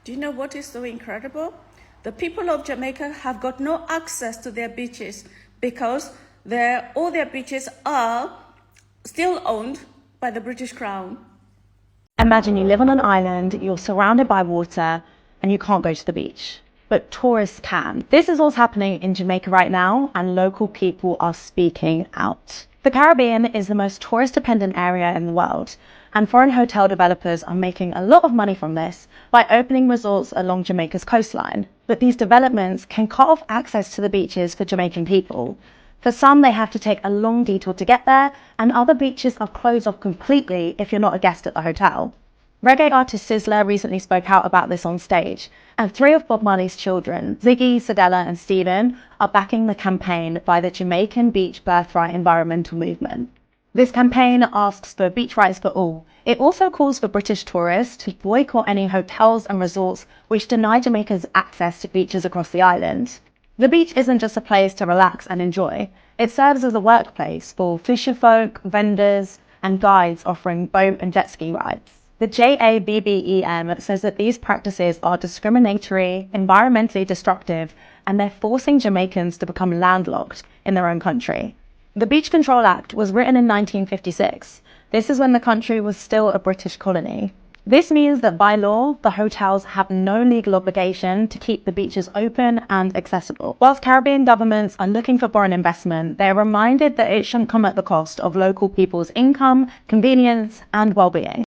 Do you know what is so incredible? The people of Jamaica have got no access to their beaches because all their beaches are still owned by the British Crown. Imagine you live on an island, you're surrounded by water, and you can't go to the beach. But tourists can. This is what's happening in Jamaica right now, and local people are speaking out. The Caribbean is the most tourist-dependent area in the world, and foreign hotel developers are making a lot of money from this by opening resorts along Jamaica's coastline. But these developments can cut off access to the beaches for Jamaican people. For some, they have to take a long detour to get there, and other beaches are closed off completely if you're not a guest at the hotel. Reggae artist Sizzler recently spoke out about this on stage, and 3 of Bob Marley's children, Ziggy, Sadella and Stephen, are backing the campaign by the Jamaican Beach Birthright environmental movement. This campaign asks for beach rights for all. It also calls for British tourists to boycott any hotels and resorts which deny Jamaicans access to beaches across the island. The beach isn't just a place to relax and enjoy. It serves as a workplace for fisherfolk, vendors, and guides offering boat and jet ski rides. The JABBEM says that these practices are discriminatory, environmentally destructive, and they're forcing Jamaicans to become landlocked in their own country. The Beach Control Act was written in 1956. This is when the country was still a British colony. This means that by law, the hotels have no legal obligation to keep the beaches open and accessible. Whilst Caribbean governments are looking for foreign investment, they are reminded that it shouldn't come at the cost of local people's income, convenience, and well-being.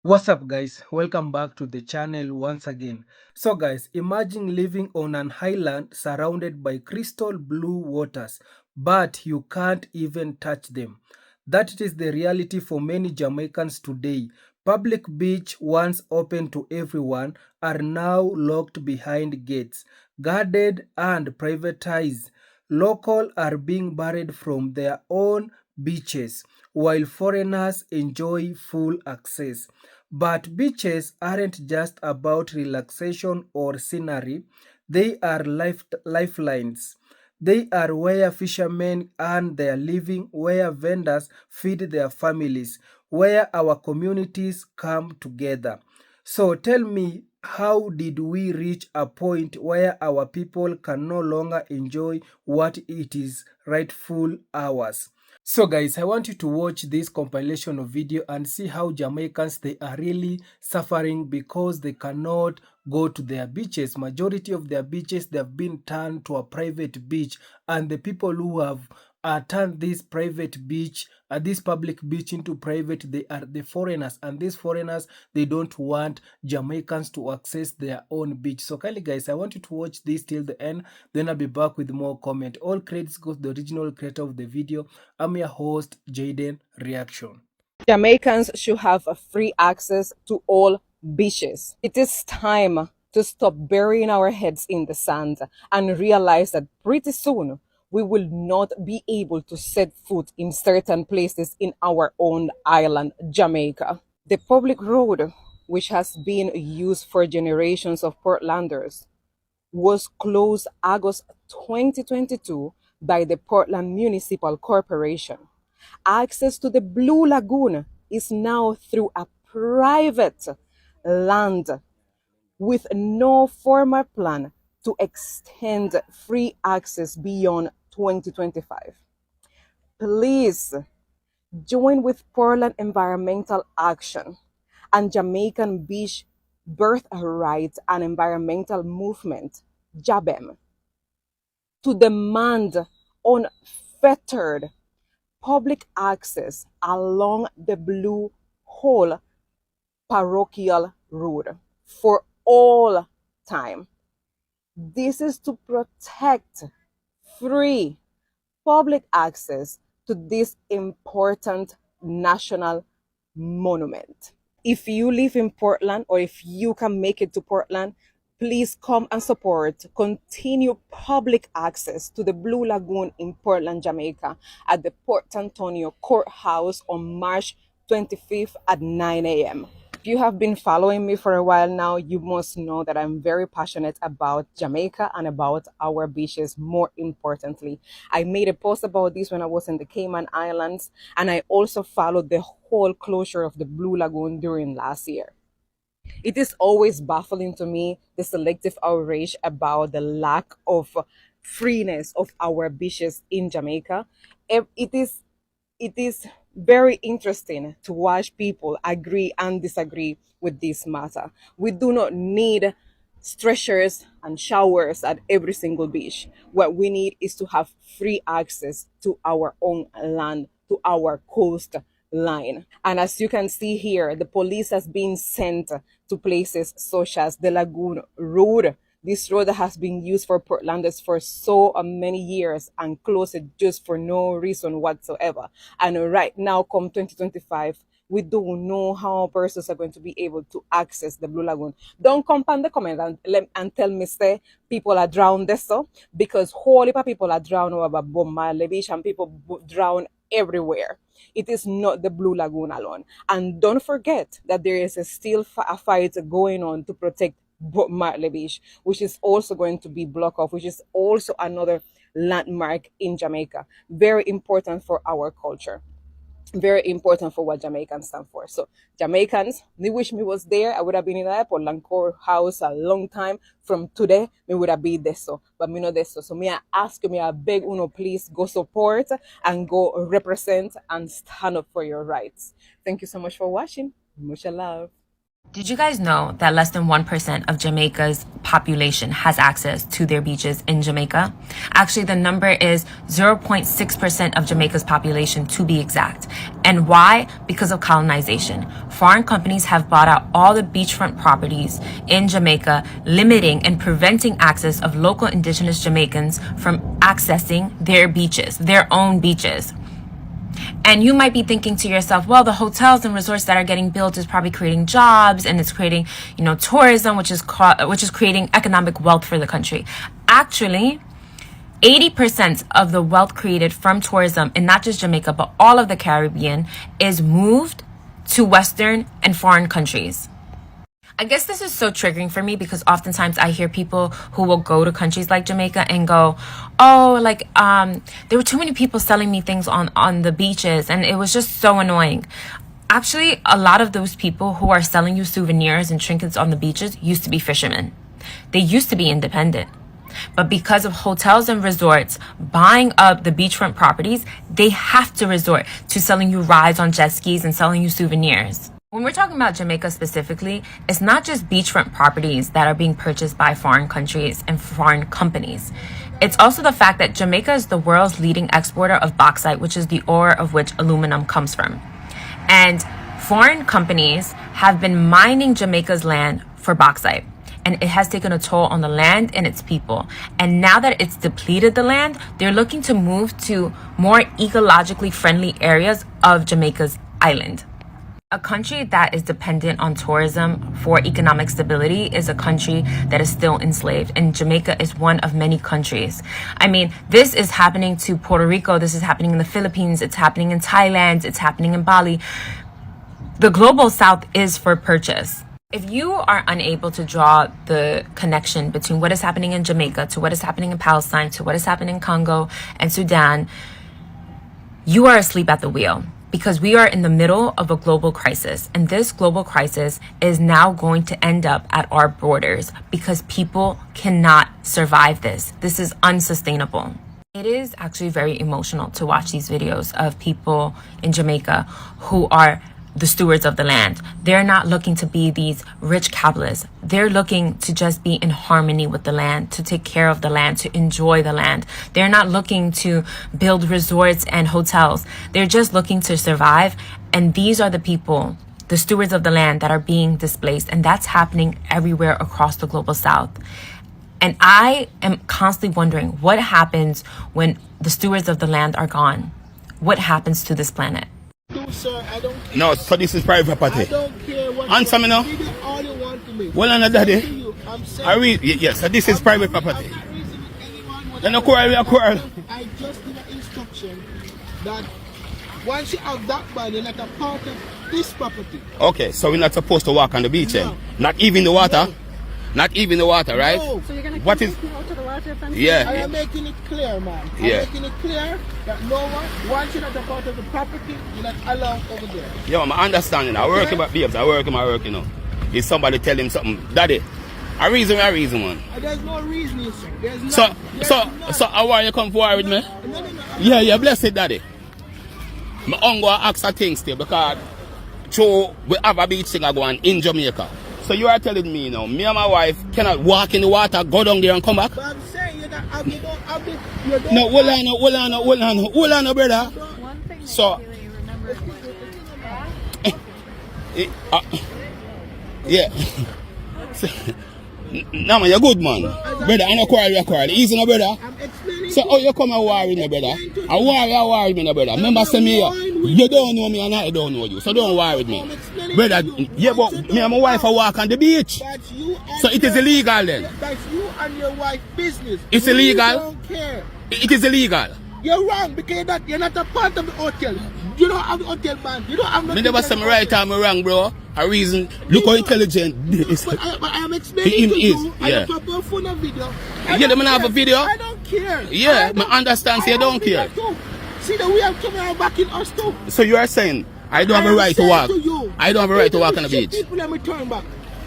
What's up guys, welcome back to the channel once again. So guys, imagine living on an island surrounded by crystal blue waters, but you can't even touch them. That is the reality for many Jamaicans today. Public beach, once open to everyone, are now locked behind gates, guarded and privatized. Local are being buried from their own beaches, while foreigners enjoy full access. But beaches aren't just about relaxation or scenery, they are lifelines. They are where fishermen earn their living, where vendors feed their families, where our communities come together. So tell me, how did we reach a point where our people can no longer enjoy what it is rightful ours? So guys, I want you to watch this compilation of video and see how Jamaicans, they are really suffering because they cannot go to their beaches. Majority of their beaches, they have been turned to a private beach, and the people who have turned this private beach, this public beach into private, they are the foreigners, and these foreigners, they don't want Jamaicans to access their own beach. So kindly guys, I want you to watch this till the end, then I'll be back with more comment. All credits go to the original creator of the video. I'm your host, Jaden Reaction. Jamaicans should have a free access to all beaches. It is time to stop burying our heads in the sand and realize that pretty soon we will not be able to set foot in certain places in our own island, Jamaica. The public road, which has been used for generations of Portlanders, was closed August 2022 by the Portland Municipal Corporation. Access to the Blue Lagoon is now through a private land with no formal plan to extend free access beyond 2025. Please join with Portland Environmental Action and Jamaican Beach Birthright and Environmental Movement, JABEM, to demand unfettered public access along the Blue Hole Parochial Road for all time. This is to protect free public access to this important national monument. If you live in Portland, or if you can make it to Portland, please come and support continue public access to the Blue Lagoon in Portland, Jamaica at the Port Antonio Courthouse on March 25th at 9 a.m. If you have been following me for a while now, you must know that I'm very passionate about Jamaica and about our beaches. More importantly, I made a post about this when I was in the Cayman Islands, and I also followed the whole closure of the Blue Lagoon during last year. It is always baffling to me, the selective outrage about the lack of freeness of our beaches in Jamaica. It is very interesting to watch people agree and disagree with this matter. We do not need stretchers and showers at every single beach. What we need is to have free access to our own land, to our coast line. And as you can see here, the police has been sent to places such as the Lagoon Road. This road has been used for Portlanders for so many years and closed just for no reason whatsoever. And right now, come 2025, we don't know how persons are going to be able to access the Blue Lagoon. Don't come on the comment and tell me, say, people are drowned there, so, because whole heap of people are drowned over Bob Marley Beach and people drown everywhere. It is not the Blue Lagoon alone. And don't forget that there is still a fight going on to protect Bob Marley Beach, which is also going to be blocked off, which is also another landmark in Jamaica. Very important for our culture. Very important for what Jamaicans stand for. So Jamaicans, me wish me was there. I would have been in the airport Lancourt House a long time from today. Me would have been there, so, but me not there. So me I ask you, me I beg uno, please go support and go represent and stand up for your rights. Thank you so much for watching. Much love. Did you guys know that less than 1% of Jamaica's population has access to their beaches in Jamaica? Actually, the number is 0.6% of Jamaica's population, to be exact. And why? Because of colonization. Foreign companies have bought out all the beachfront properties in Jamaica, limiting and preventing access of local indigenous Jamaicans from accessing their beaches, their own beaches. And you might be thinking to yourself, well, the hotels and resorts that are getting built is probably creating jobs and it's creating, tourism, which is creating economic wealth for the country. Actually, 80% of the wealth created from tourism in not just Jamaica, but all of the Caribbean is moved to Western and foreign countries. I guess this is so triggering for me because oftentimes I hear people who will go to countries like Jamaica and go, oh, there were too many people selling me things on the beaches and it was just so annoying. Actually, a lot of those people who are selling you souvenirs and trinkets on the beaches used to be fishermen. They used to be independent. But because of hotels and resorts buying up the beachfront properties, they have to resort to selling you rides on jet skis and selling you souvenirs. When we're talking about Jamaica specifically, it's not just beachfront properties that are being purchased by foreign countries and foreign companies. It's also the fact that Jamaica is the world's leading exporter of bauxite, which is the ore of which aluminum comes from. And foreign companies have been mining Jamaica's land for bauxite. And it has taken a toll on the land and its people. And now that it's depleted the land, they're looking to move to more ecologically friendly areas of Jamaica's island. A country that is dependent on tourism for economic stability is a country that is still enslaved, and Jamaica is one of many countries. I mean, this is happening to Puerto Rico, this is happening in the Philippines, it's happening in Thailand, it's happening in Bali. The global south is for purchase. If you are unable to draw the connection between what is happening in Jamaica to what is happening in Palestine to what is happening in Congo and Sudan, you are asleep at the wheel. Because we are in the middle of a global crisis, and this global crisis is now going to end up at our borders because people cannot survive this. This is unsustainable. It is actually very emotional to watch these videos of people in Jamaica who are the stewards of the land. They're not looking to be these rich capitalists. They're looking to just be in harmony with the land, to take care of the land, to enjoy the land. They're not looking to build resorts and hotels. They're just looking to survive. And these are the people, the stewards of the land, that are being displaced. And that's happening everywhere across the global south. And I am constantly wondering what happens when the stewards of the land are gone. What happens to this planet? No, sir, I don't care. No, so this is private property. I don't care what Answer me now. you do all you want to me. Well, no, daddy. I'm saying, I read. Yes, so this is private property. I'm not reasoning with anyone. Then a quarrel, we a quarrel. I just give an instruction that once you have that body, you're not a part of this property. Okay, so we're not supposed to walk on the beach, No. then? Not even the water? No. Not even the water, right? No. So you're gonna What is? out to the water from I Yeah. am making it clear, man. I'm Yeah. making it clear that no one, once you're not a part of the property, you're not allowed over there. Yeah, I'm understanding. I work about babes. I work, you know. is somebody tell him something. Daddy, a reason, man. There's no reasoning, sir. There's So how are you come forward with me? No. Yeah, bless it, Daddy. My uncle ask a thing still because we have a beach thing going in Jamaica. So you are telling me now, me and my wife cannot walk in the water, go down there and come back? But I'm saying you don't have the... You don't No, hold on, brother. One thing that So- you really remember. Yeah. No, man, you're good, man. Brother, I don't quarrel. Easy, no, brother. I'm explaining So, you come and war with me, brother? I war with me, no, brother. Remember, say me, you don't know me and I don't know you. So, don't war with me. Brother, yeah, but me and my wife are walk on the beach. That's you and So, it is illegal then? That's you and your wife business. It's We illegal? don't care. It is illegal. You're wrong because you're not a part of the hotel. You don't have the hotel band. You don't have Me never say me right or me wrong, bro. A reason. Look how intelligent this. But I am explaining to you. I Yeah. have a phone and video. Yeah, them have a video? I don't care. Yeah, me understand, so you don't care. See that we have camera back in us too. So you are saying I don't have a right to walk? I don't have a right to walk on the beach? People let me turn back.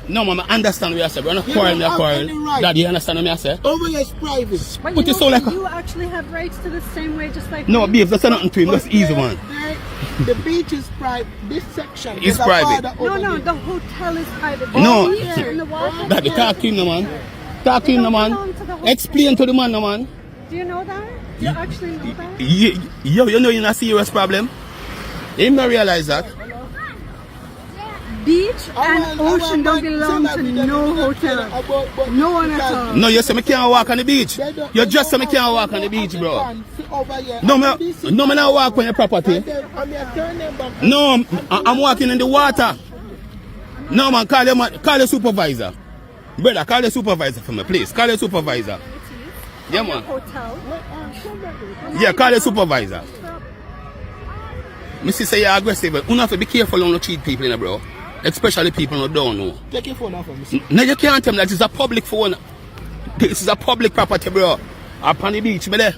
No, man, I understand what you say. We're not You quarreling, don't have any quarrel. right. Daddy, you understand what I say? Over here is private. But you so like you actually have rights to the same way, just like No, babes, that's nothing to him. That's easy, man. The beach is private. This section It's is a private. father No, over no, there. the hotel is private. No. Here in the water. Daddy, talk to him, no, man. Talk to him, no, man. Explain to the man, no, man. Do you know that? You actually know that? You know you're in a serious problem? Him not realize that. Beach and ocean don't belong to no hotel. No one at all. No, you say me can't walk on the beach. You just say me can't walk on the beach, bro. No, me not walk on your property. No, I'm walking in the water. No, man, call your supervisor. Brother, call your supervisor for me, please. Call your supervisor. Yeah, man. Hotel. Yeah, call your supervisor. Missy say you're aggressive, but you have to be careful on not cheat people, bro. Especially people who don't know. Take your phone off of me. No, you can't tell me that it's a public phone. This is a public property, bro. Up on the beach, brother.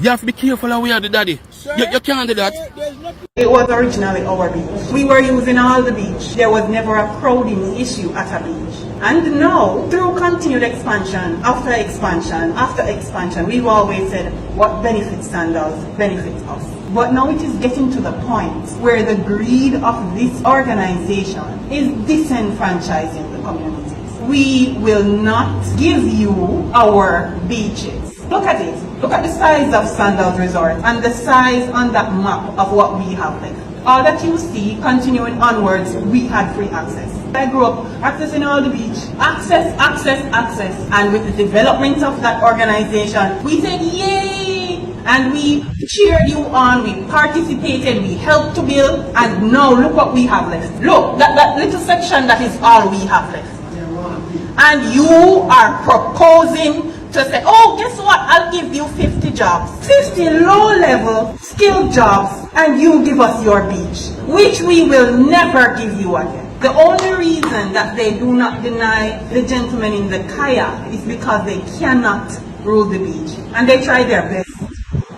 You have to be careful how we are the daddy. You can't do that. It was originally our beach. We were using all the beach. There was never a crowding issue at a beach. And now, through continued expansion, after expansion, we've always said what benefits Sandals benefits us. But now it is getting to the point where the greed of this organization is disenfranchising the communities. We will not give you our beaches. Look at it. Look at the size of Sandals Resort and the size on that map of what we have left. All that you see, continuing onwards, we had free access. I grew up accessing all the beach. Access. And with the development of that organization, we said, yay! And we cheered you on, we participated, we helped to build, and now look what we have left. Look, that little section, that is all we have left. And you are proposing to say, oh, guess what? I'll give you 50 jobs. 50 low-level skilled jobs, and you give us your beach, which we will never give you again. The only reason that they do not deny the gentlemen in the kayak is because they cannot rule the beach. And they try their best.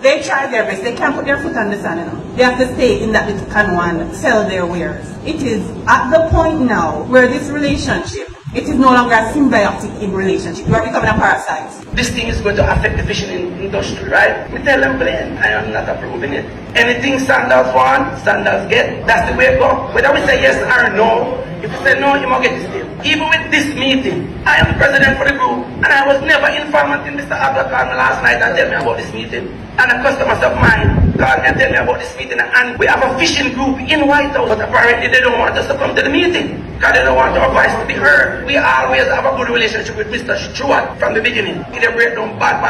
They can't put their foot on the sand, you know. They have to stay in that little canoe and sell their wares. It is at the point now where this relationship, it is no longer a symbiotic relationship. You are becoming a parasite. This thing is going to affect the fishing industry, right? We tell them plain, I am not approving it. Anything Sandals want, Sandals get. That's the way it goes. Whether we say yes or no, if you say no, you must get this deal. Even with this meeting, I am the president for the group, and I was never informed until Mr. Abdul called me last night and tell me about this meeting. And a customer of mine called me and tell me about this meeting, and we have a fishing group in White House, but apparently they don't want us to come to the meeting because they don't want our voice to be heard. We always have a good relationship with Mr. Stewart from the beginning. They break down bad,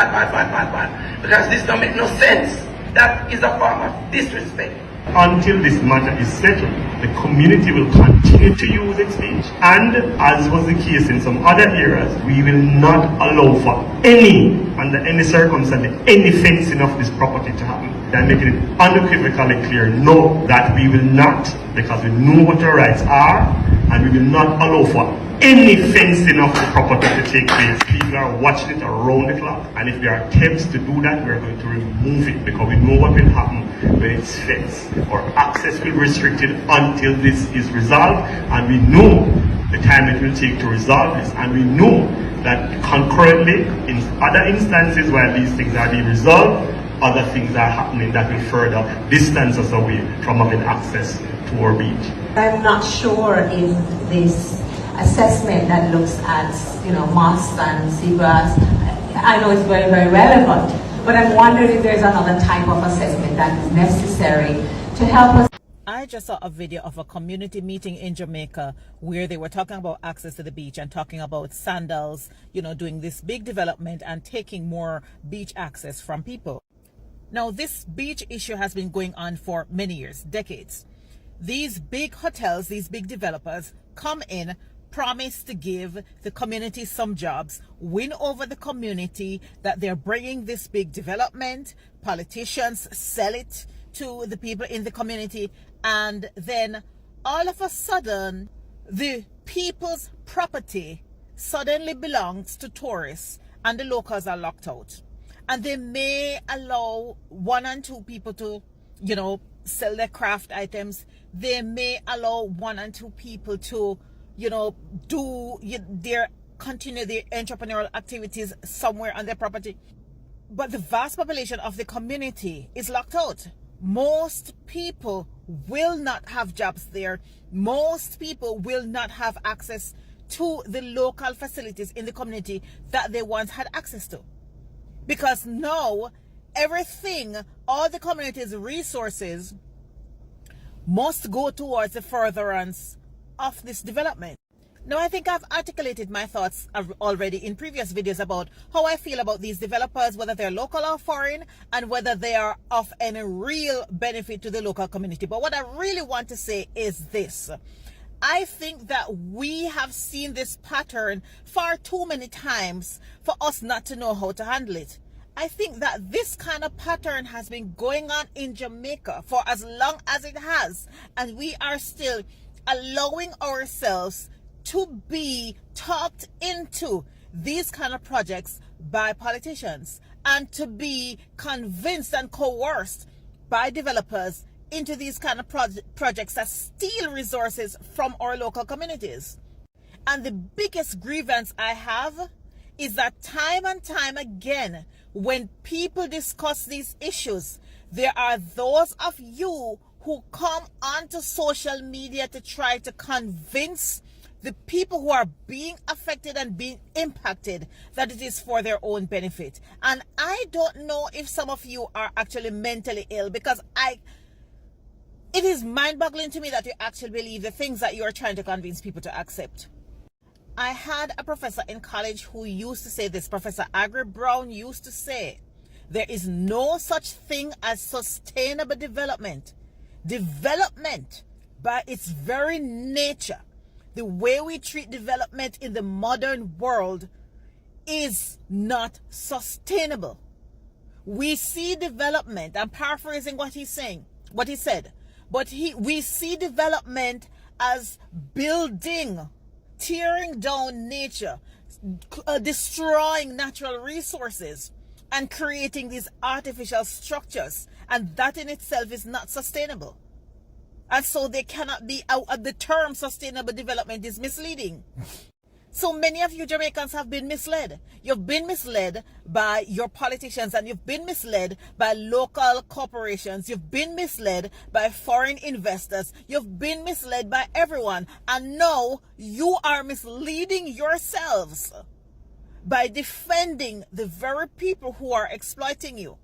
because this don't make no sense. That is a form of disrespect. Until this matter is settled, the community will continue to use its beach. And as was the case in some other areas, we will not allow for under any circumstance, any fencing of this property to happen. They're making it unequivocally clear, no, that we will not, because we know what our rights are, and we will not allow for any fencing of the property to take place. People are watching it around the clock, and if there are attempts to do that, we're going to remove it, because we know what will happen when it's fenced, or access will be restricted until this is resolved, and we know the time it will take to resolve this, and we know that concurrently, in other instances where these things are being resolved, other things are happening that will further distance us away from having access to our beach. I'm not sure if this assessment that looks at, moss and seagrass, I know it's very, very relevant, but I'm wondering if there's another type of assessment that is necessary to help us. I just saw a video of a community meeting in Jamaica where they were talking about access to the beach and talking about Sandals, doing this big development and taking more beach access from people. Now, this beach issue has been going on for many years, decades. These big hotels, these big developers come in, promise to give the community some jobs, win over the community that they're bringing this big development, politicians sell it to the people in the community, and then all of a sudden the people's property suddenly belongs to tourists and the locals are locked out. And they may allow one and two people to, sell their craft items. They may allow one and two people to, continue their entrepreneurial activities somewhere on their property. But the vast population of the community is locked out. Most people will not have jobs there. Most people will not have access to the local facilities in the community that they once had access to. Because now everything, all the community's resources must go towards the furtherance of this development. Now, I think I've articulated my thoughts already in previous videos about how I feel about these developers, whether they're local or foreign, and whether they are of any real benefit to the local community. But what I really want to say is this. I think that we have seen this pattern far too many times for us not to know how to handle it. I think that this kind of pattern has been going on in Jamaica for as long as it has, and we are still allowing ourselves to be talked into these kind of projects by politicians and to be convinced and coerced by developers into these kind of projects that steal resources from our local communities. And the biggest grievance I have is that time and time again, when people discuss these issues, there are those of you who come onto social media to try to convince the people who are being affected and being impacted that it is for their own benefit. And I don't know if some of you are actually mentally ill, because it is mind-boggling to me that you actually believe the things that you are trying to convince people to accept. I had a professor in college who used to say this. Professor Agri Brown used to say, there is no such thing as sustainable development. Development, by its very nature, the way we treat development in the modern world, is not sustainable. We see development, I'm paraphrasing what he said, but we see development as building, tearing down nature, destroying natural resources, and creating these artificial structures. And that in itself is not sustainable. And so they cannot be out. The term sustainable development is misleading. So many of you Jamaicans have been misled. You've been misled by your politicians, and you've been misled by local corporations. You've been misled by foreign investors. You've been misled by everyone. And now you are misleading yourselves by defending the very people who are exploiting you.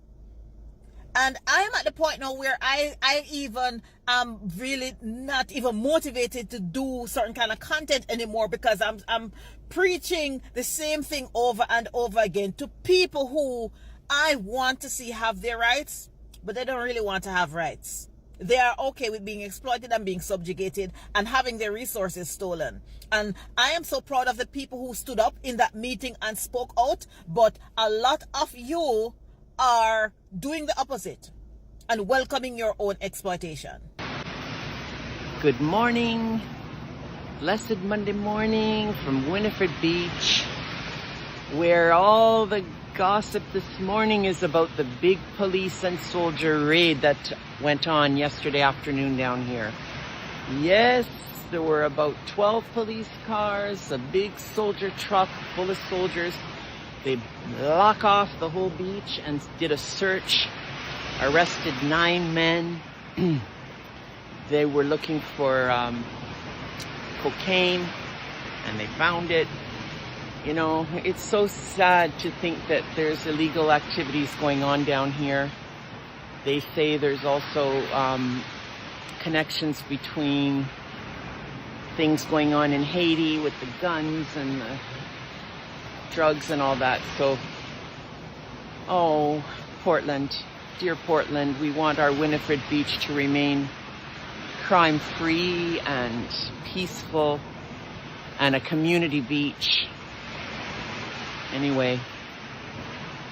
And I'm at the point now where I even am really not even motivated to do certain kind of content anymore, because I'm preaching the same thing over and over again to people who I want to see have their rights, but they don't really want to have rights. They are okay with being exploited and being subjugated and having their resources stolen. And I am so proud of the people who stood up in that meeting and spoke out, but a lot of you are doing the opposite. and welcoming your own exploitation. Good morning. Blessed Monday morning from Winifred Beach, where all the gossip this morning is about the big police and soldier raid that went on yesterday afternoon down here. Yes, there were about 12 police cars, a big soldier truck full of soldiers. They block off the whole beach and did a search, arrested 9 men. They were looking for cocaine, and they found it. You know, it's so sad to think that there's illegal activities going on down here. They say there's also connections between things going on in Haiti with the guns and the drugs and all that. So, oh, Portland, dear Portland, we want our Winifred Beach to remain crime-free and peaceful and a community beach. Anyway,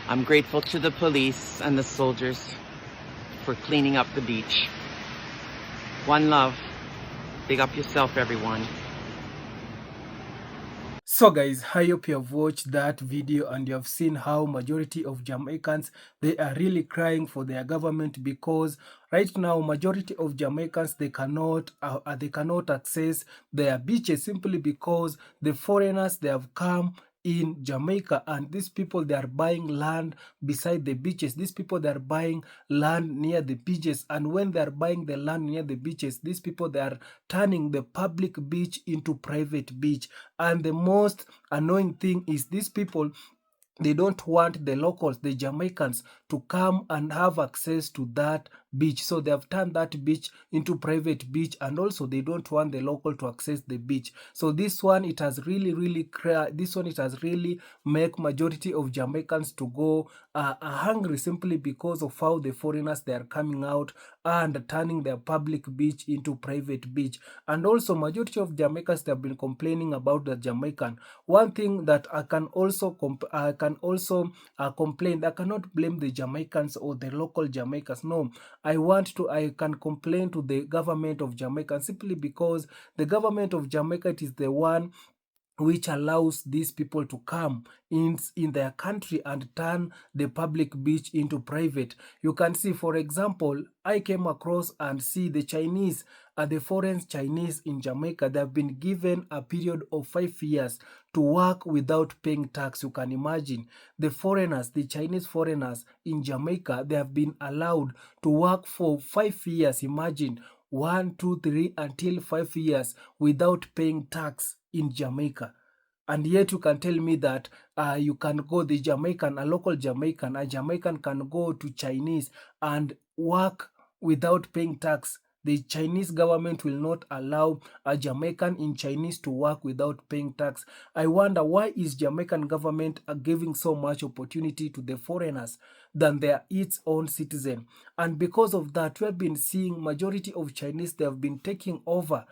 I'm grateful to the police and the soldiers for cleaning up the beach. One love. Big up yourself, everyone. So guys, I hope you have watched that video and you have seen how majority of Jamaicans, they are really crying for their government, because right now majority of Jamaicans, they cannot access their beaches simply because the foreigners, they have come in Jamaica, and these people, they are buying land beside the beaches. These people, they are buying land near the beaches, and when they are buying the land near the beaches, these people, they are turning the public beach into private beach. And the most annoying thing is these people, they don't want the locals, the Jamaicans, to come and have access to that beach. So they have turned that beach into private beach, and also they don't want the local to access the beach. So this one, it has really make majority of Jamaicans to go hungry, simply because of how the foreigners, they are coming out and turning their public beach into private beach. And also majority of Jamaicans, they have been complaining about the Jamaican. One thing that I can also complain, I cannot blame the Jamaicans or the local Jamaicans. No, I can complain to the government of Jamaica, simply because the government of Jamaica, it is the one which allows these people to come in their country and turn the public beach into private. You can see, for example, I came across and see the Chinese, the foreign Chinese in Jamaica, they have been given a period of 5 years to work without paying tax. You can imagine the foreigners, the Chinese foreigners in Jamaica, they have been allowed to work for 5 years. Imagine 1, 2, 3 until 5 years without paying tax in Jamaica. And yet you can tell me that you can go, the Jamaican, a local Jamaican, a Jamaican can go to Chinese and work without paying tax. The Chinese government will not allow a Jamaican in Chinese to work without paying tax. I wonder, why is Jamaican government giving so much opportunity to the foreigners than its own citizen? And because of that, we have been seeing majority of Chinese, they have been taking over.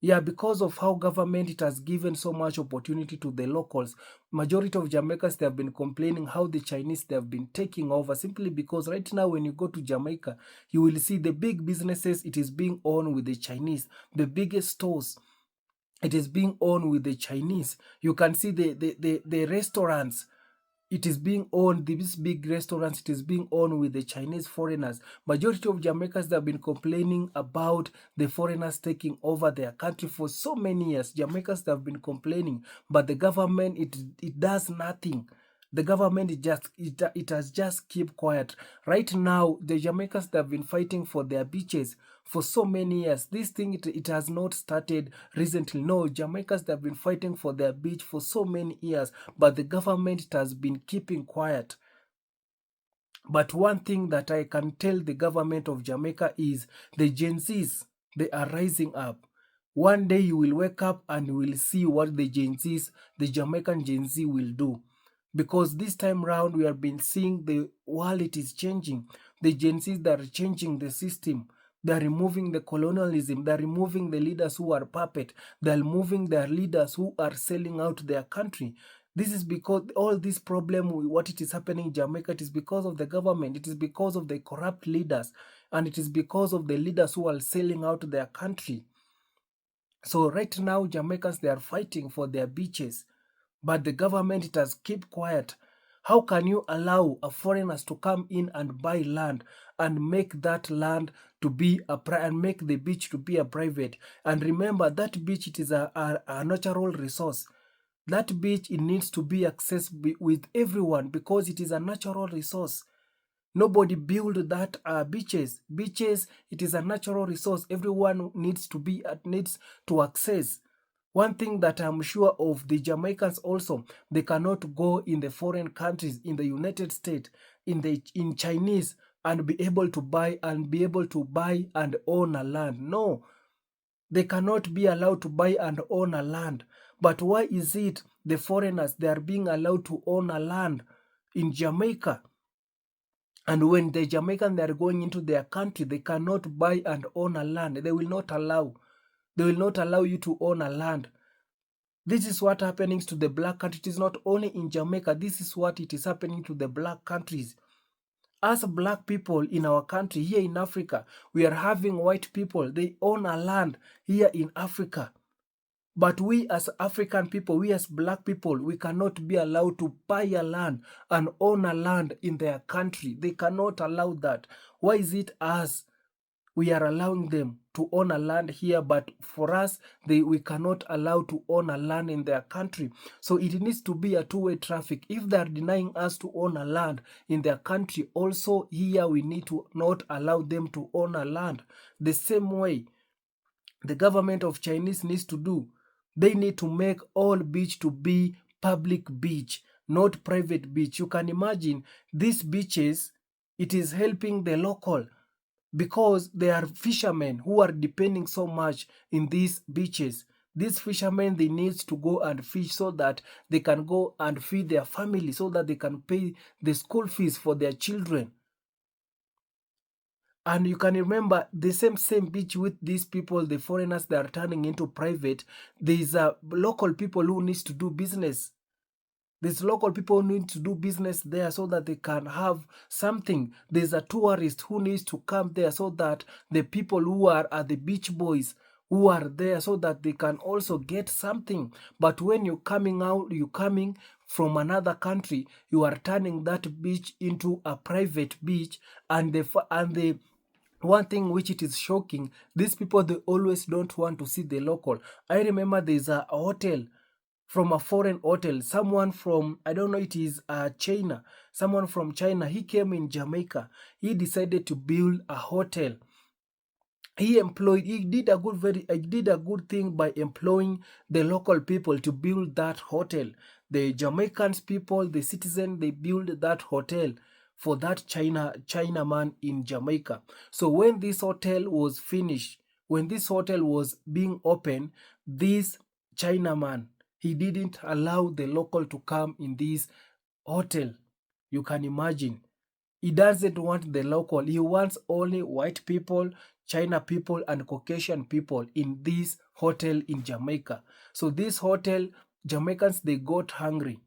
Yeah, because of how government, it has given so much opportunity to the locals. Majority of Jamaicans, they have been complaining how the Chinese, they have been taking over, simply because right now when you go to Jamaica, you will see the big businesses, it is being owned with the Chinese. The biggest stores, it is being owned with the Chinese. You can see the restaurants, it is being owned, these big restaurants, it is being owned with the Chinese foreigners. Majority of Jamaicans, they have been complaining about the foreigners taking over their country for so many years. Jamaicans, they have been complaining, but the government, it does nothing. The government, it has just kept quiet. Right now, the Jamaicans, they have been fighting for their beaches for so many years. This thing, it has not started recently. No, Jamaicans, they have been fighting for their beach for so many years, but the government, it has been keeping quiet. But one thing that I can tell the government of Jamaica is the Gen Zs, they are rising up. One day you will wake up and you will see what the Gen Zs, the Jamaican Gen Z will do. Because this time round, we have been seeing the world, it is changing. The Gen Zs, they are changing the system. They are removing the colonialism. They are removing the leaders who are puppet. They are removing their leaders who are selling out their country. This is because all this problem, what it is happening in Jamaica, it is because of the government, it is because of the corrupt leaders, and it is because of the leaders who are selling out their country. So right now, Jamaicans, they are fighting for their beaches, but the government, it has kept quiet. How can you allow a foreigners to come in and buy land and make that land to be and make the beach to be a private? And remember, that beach, it is a natural resource. That beach, it needs to be accessed with everyone because it is a natural resource. Nobody build that beaches. Beaches, it is a natural resource. Everyone needs to access. One thing that I'm sure of, the Jamaicans also, they cannot go in the foreign countries, in the United States, in Chinese, and be able to buy and own a land. No, they cannot be allowed to buy and own a land. But why is it the foreigners, they are being allowed to own a land in Jamaica? And when the Jamaicans, they are going into their country, they cannot buy and own a land. They will not allow. They will not allow you to own a land. This is what happening to the black country. It is not only in Jamaica. This is what it is happening to the black countries. As black people in our country, here in Africa, we are having white people. They own a land here in Africa. But we as African people, we as black people, we cannot be allowed to buy a land and own a land in their country. They cannot allow that. Why is it us? We are allowing them to own a land here, but for us, we cannot allow to own a land in their country. So it needs to be a two-way traffic. If they are denying us to own a land in their country, also here we need to not allow them to own a land. The same way the government of Chinese needs to do. They need to make all beach to be public beach, not private beach. You can imagine these beaches, it is helping the local because they are fishermen who are depending so much in these beaches. These fishermen, they need to go and fish so that they can go and feed their family, so that they can pay the school fees for their children. And you can remember the same beach with these people, the foreigners, they are turning into private. There's local people who needs to do business. There's local people who need to do business there so that they can have something. There's a tourist who needs to come there so that the people who are the beach boys who are there so that they can also get something. But when you're coming from another country, you are turning that beach into a private beach, and the one thing which it is shocking, these people, they always don't want to see the local. I remember there's a hotel from a foreign hotel. Someone from, I don't know, it is China. Someone from China, he came in Jamaica. He decided to build a hotel. He did a good thing by employing the local people to build that hotel. The Jamaicans people, the citizen, they built that hotel for that Chinaman in Jamaica. So when this hotel was finished, when this hotel was being opened, this Chinaman, he didn't allow the local to come in this hotel. You can imagine. He doesn't want the local. He wants only white people, China people, and Caucasian people in this hotel in Jamaica. So this hotel, Jamaicans, they got hungry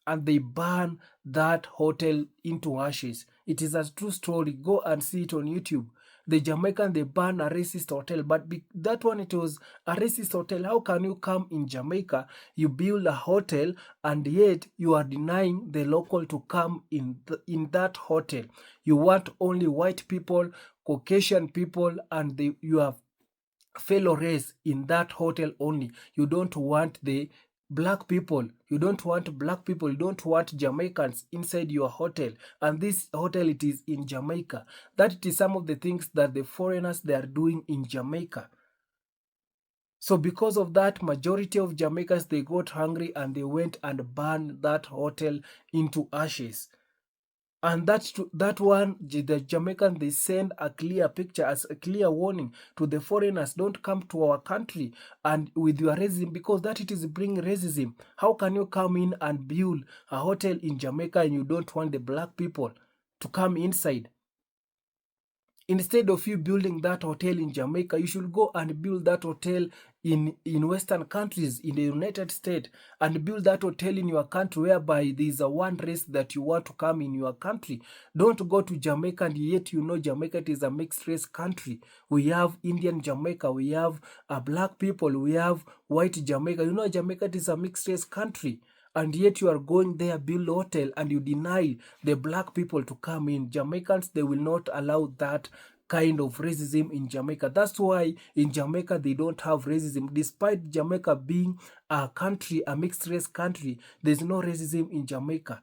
and they burned that hotel into ashes. It is a true story. Go and see it on YouTube. The Jamaican, they banned a racist hotel, but that one, it was a racist hotel. How can you come in Jamaica, you build a hotel, and yet you are denying the local to come in that hotel? You want only white people, Caucasian people, and you have fellow race in that hotel only. You don't want the black people. You don't want black people. You don't want Jamaicans inside your hotel. And this hotel, it is in Jamaica. That it is some of the things that the foreigners, they are doing in Jamaica. So because of that, majority of Jamaicans, they got hungry and they went and burned that hotel into ashes. And that one, the Jamaican, they send a clear picture as a clear warning to the foreigners: don't come to our country and with your racism, because that it is bringing racism. How can you come in and build a hotel in Jamaica and you don't want the black people to come inside? Instead of you building that hotel in Jamaica, you should go and build that hotel in Western countries, in the United States, and build that hotel in your country whereby there is a one race that you want to come in your country. Don't go to Jamaica and yet you know Jamaica is a mixed race country. We have Indian Jamaica, we have black people, we have white Jamaica. You know Jamaica is a mixed race country. And yet you are going there, build a hotel, and you deny the black people to come in. Jamaicans, they will not allow that kind of racism in Jamaica. That's why in Jamaica they don't have racism. Despite Jamaica being a country, a mixed race country, there's no racism in Jamaica.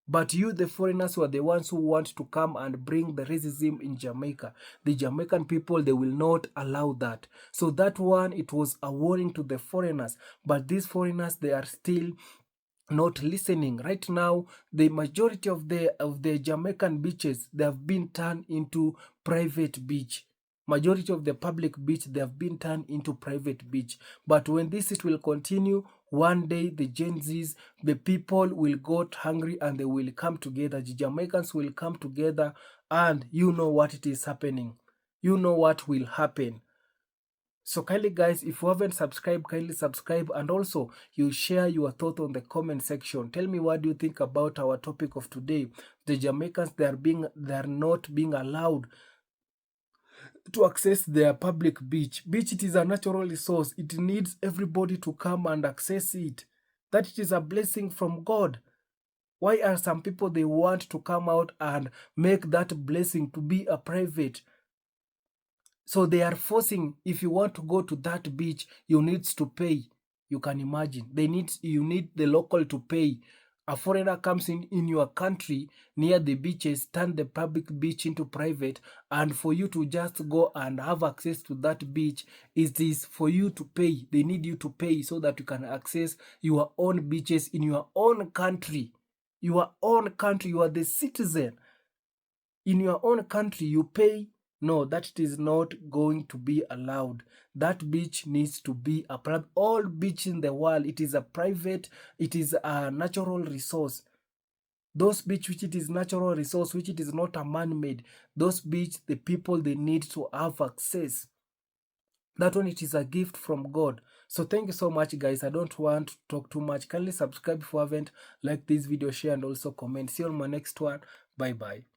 But you, the foreigners, were the ones who want to come and bring the racism in Jamaica. The Jamaican people, they will not allow that. So that one, it was a warning to the foreigners. But these foreigners, they are still not listening. Right now, the majority of the Jamaican beaches, they have been turned into private beach. Majority of the public beach, they have been turned into private beach. But when this it will continue, one day the Gen Zs, the people will got hungry and they will come together. The Jamaicans will come together, and you know what it is happening. You know what will happen. So kindly guys, if you haven't subscribed, kindly subscribe, and also you share your thought on the comment section. Tell me what do you think about our topic of today. The Jamaicans, they are not being allowed to access their public beach. Beach, it is a natural resource. It needs everybody to come and access it. That it is a blessing from God. Why are some people, they want to come out and make that blessing to be a private? So they are forcing, if you want to go to that beach, you need to pay. You can imagine. You need the local to pay. A foreigner comes in your country near the beaches, turn the public beach into private, and for you to just go and have access to that beach, it is for you to pay. They need you to pay so that you can access your own beaches in your own country. Your own country, you are the citizen. In your own country, you pay. No, that is not going to be allowed. That beach needs to be a private. All beach in the world, it is a private, it is a natural resource. Those beach which it is natural resource, which it is not a man-made, those beach, the people, they need to have access. That one, it is a gift from God. So thank you so much, guys. I don't want to talk too much. Kindly subscribe if you haven't. Like this video, share, and also comment. See you on my next one. Bye-bye.